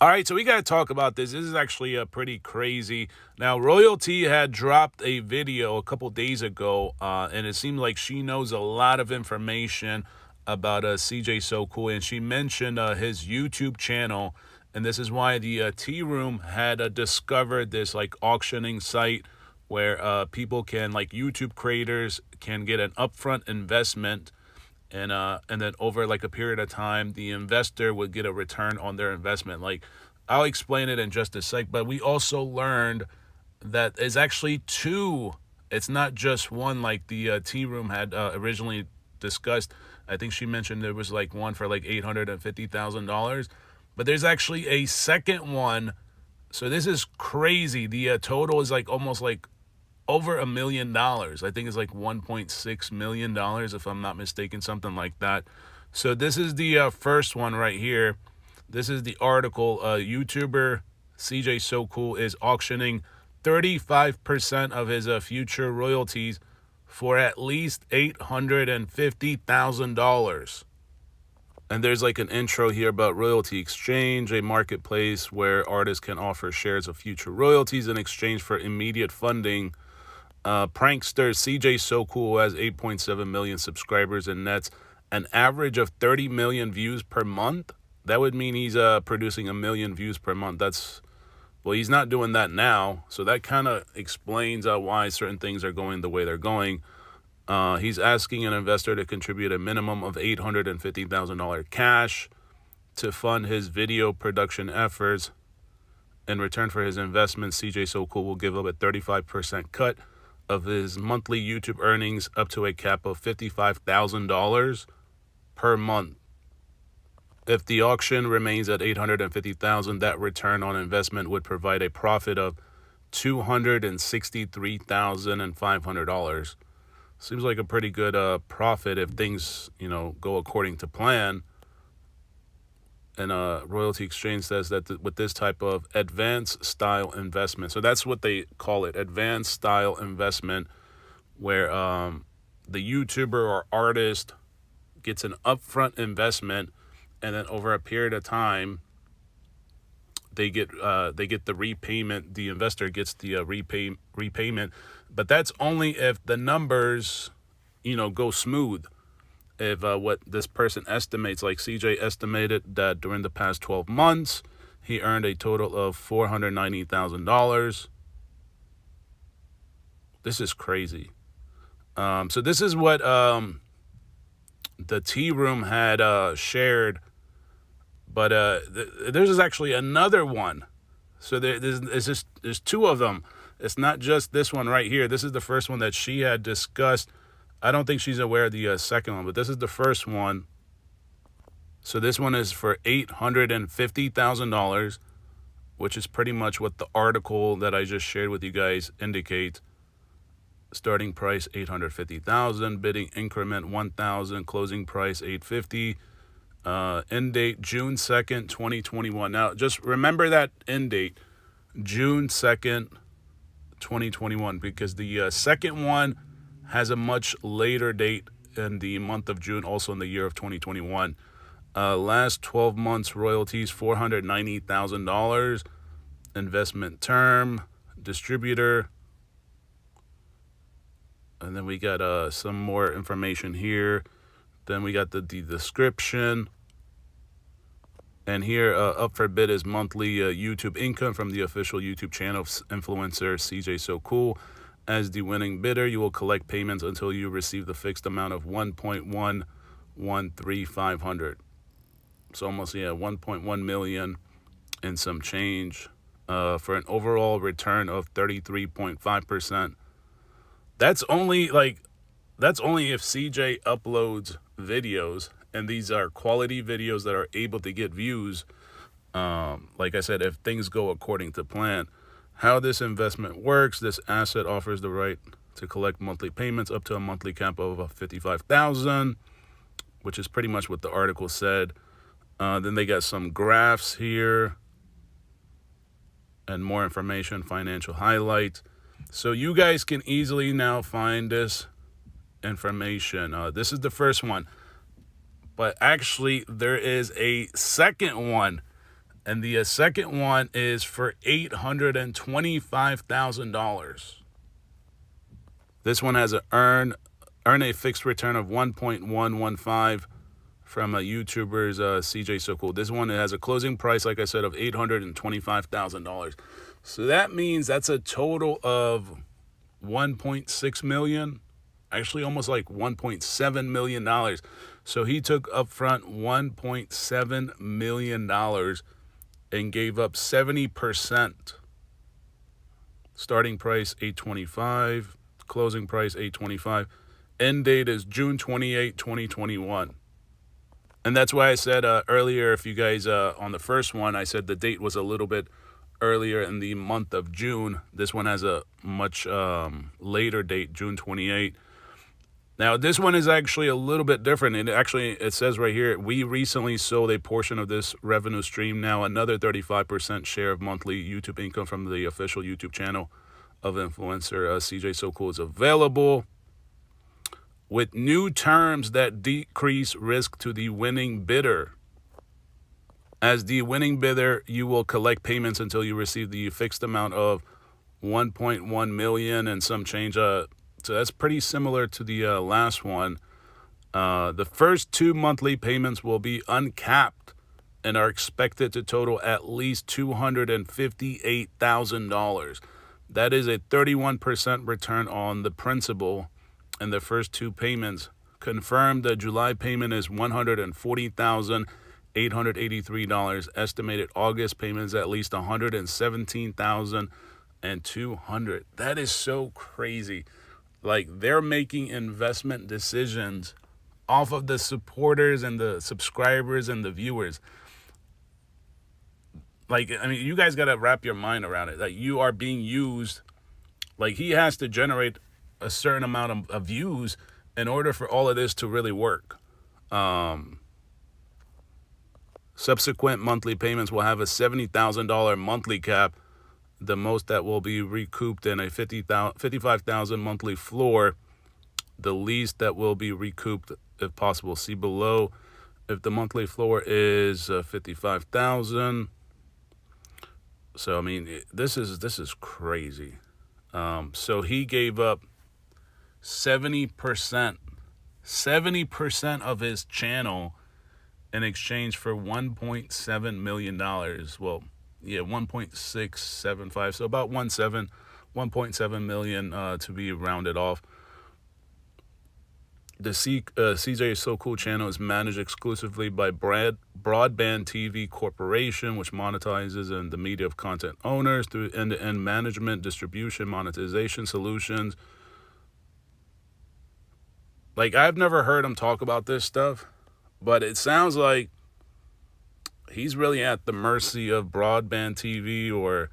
All right, so we got to talk about this. This is actually pretty crazy. Now, Royalty had dropped a video a couple days ago, and it seemed like she knows a lot of information about Cjsocool, and she mentioned his YouTube channel, and this is why the Tea Room had discovered this like auctioning site where people can, like YouTube creators, can get an upfront investment. And then over like a period of time, the investor would get a return on their investment. Like, I'll explain it in just a sec, but we also learned that it's actually two. It's not just one like the Tea Room had originally discussed. I think she mentioned there was like one for like $850,000, but there's actually a second one. So this is crazy. The total is like almost like over $1 million. I think it's like $1.6 million, if I'm not mistaken, something like that. So this is the first one right here. This is the article. YouTuber Cjsocool is auctioning 35% of his future royalties for at least $850,000. And there's like an intro here about Royalty Exchange, a marketplace where artists can offer shares of future royalties in exchange for immediate funding. Prankster Cjsocool has 8.7 million subscribers and nets an average of 30 million views per month. That would mean he's producing 1 million views per month. Well, he's not doing that now, so that kind of explains why certain things are going the way they're going. He's asking an investor to contribute a minimum of $850,000 cash to fund his video production efforts. In return for his investment, Cjsocool will give up a 35% cut of his monthly YouTube earnings up to a cap of $55,000 per month. If the auction remains at $850,000, that return on investment would provide a profit of $263,500. Seems like a pretty good profit if things, go according to plan. And Royalty Exchange says that with this type of advanced style investment, so that's what they call it, advanced style investment, where the YouTuber or artist gets an upfront investment, and then over a period of time, they get the repayment. The investor gets the repayment, but that's only if the numbers, go smooth. If what this person estimates, like CJ estimated that during the past 12 months, he earned a total of $490,000. This is crazy. So this is what the Tea Room had shared, but there's actually another one. So there's two of them. It's not just this one right here. This is the first one that she had discussed. I don't think she's aware of the second one, but this is the first one. So this one is for $850,000, which is pretty much what the article that I just shared with you guys indicates. Starting price $850,000, bidding increment $1,000, closing price $850. End date June 2nd, 2021. Now, just remember that end date, June 2nd, 2021, because the second one has a much later date in the month of June, also in the year of 2021. Last 12 months royalties, $490,000. Investment term, distributor. And then we got some more information here. Then we got the description. And here, up for bid is monthly YouTube income from the official YouTube channel of influencer Cjsocool. As the winning bidder, you will collect payments until you receive the fixed amount of $1.113,500. So almost, 1.1 million and some change for an overall return of 33.5%. That's only if CJ uploads videos, and these are quality videos that are able to get views. Like I said, if things go according to plan. How this investment works: this asset offers the right to collect monthly payments up to a monthly cap of $55,000, which is pretty much what the article said. Then they got some graphs here and more information, financial highlights. So you guys can easily now find this information. This is the first one, but actually there is a second one. And the second one is for $825,000. This one has a earn a fixed return of 1.115 from a YouTuber's Cjsocool. This one has a closing price, like I said, of $825,000. So that means that's a total of 1.6 million, actually almost like $1.7 million. So he took upfront $1.7 million and gave up 70%. Starting price $825, closing price $825. End date is June 28, 2021. And that's why I said earlier, if you guys, on the first one, I said the date was a little bit earlier in the month of June. This one has a much later date, June 28. Now, this one is actually a little bit different. It says right here, we recently sold a portion of this revenue stream. Now, another 35% share of monthly YouTube income from the official YouTube channel of influencer Cjsocool is available, with new terms that decrease risk to the winning bidder. As the winning bidder, you will collect payments until you receive the fixed amount of 1.1 million and some change. So that's pretty similar to the last one. The first 2 monthly payments will be uncapped and are expected to total at least $258,000. That is a 31% return on the principal. And the first 2 payments. Confirmed, the July payment is $140,883. Estimated August payment is at least $117,200. That is so crazy. Like, they're making investment decisions off of the supporters and the subscribers and the viewers. Like, I mean, you guys got to wrap your mind around it. Like, you are being used. Like, he has to generate a certain amount of views in order for all of this to really work. Subsequent monthly payments will have a $70,000 monthly cap, the most that will be recouped, in a $55,000 monthly floor, the least that will be recouped if possible. See below. If the monthly floor is $55,000. So I mean, this is crazy. So he gave up 70% of his channel in exchange for $1.7 million. Well, yeah, 1.675. So about 1.7 million to be rounded off. The Cjsocool channel is managed exclusively by Broadband TV Corporation, which monetizes in the media of content owners through end-to-end management, distribution, monetization solutions. Like, I've never heard him talk about this stuff, but it sounds like he's really at the mercy of Broadband TV, or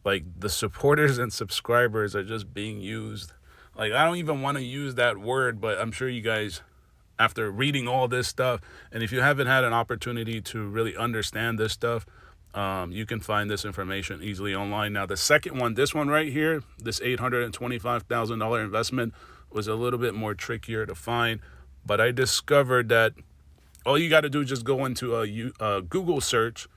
like the supporters and subscribers are just being used. Like, I don't even want to use that word, but I'm sure you guys, after reading all this stuff, and if you haven't had an opportunity to really understand this stuff, you can find this information easily online. Now, the second one, this one right here, this $825,000 investment, was a little bit more trickier to find, but I discovered that all you got to do is just go into a Google search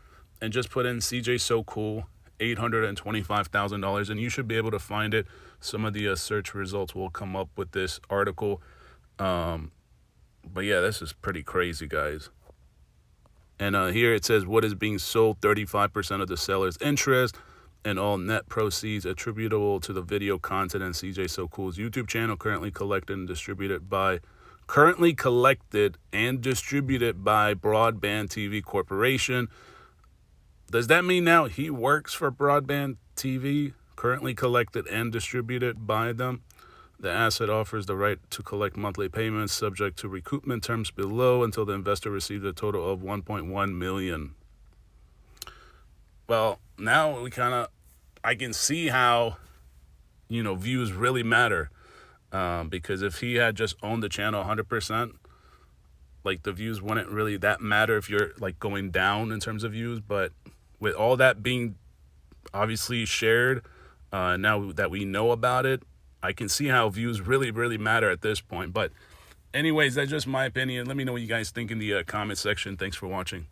and just put in Cjsocool $825,000, and you should be able to find it. Some of the search results will come up with this article. But yeah, this is pretty crazy, guys. And here it says what is being sold: 35% of the seller's interest, and all net proceeds attributable to the video content in Cjsocool's YouTube channel, currently collected and distributed by Broadband TV Corporation. Does that mean now he works for Broadband TV, currently collected and distributed by them? The asset offers the right to collect monthly payments subject to recoupment terms below until the investor receives a total of 1.1 million. Well, now I can see how, views really matter. Because if he had just owned the channel 100%, like, the views wouldn't really that matter if you're like going down in terms of views. But with all that being obviously shared, now that we know about it, I can see how views really, really matter at this point. But anyways, that's just my opinion. Let me know what you guys think in the comment section. Thanks for watching.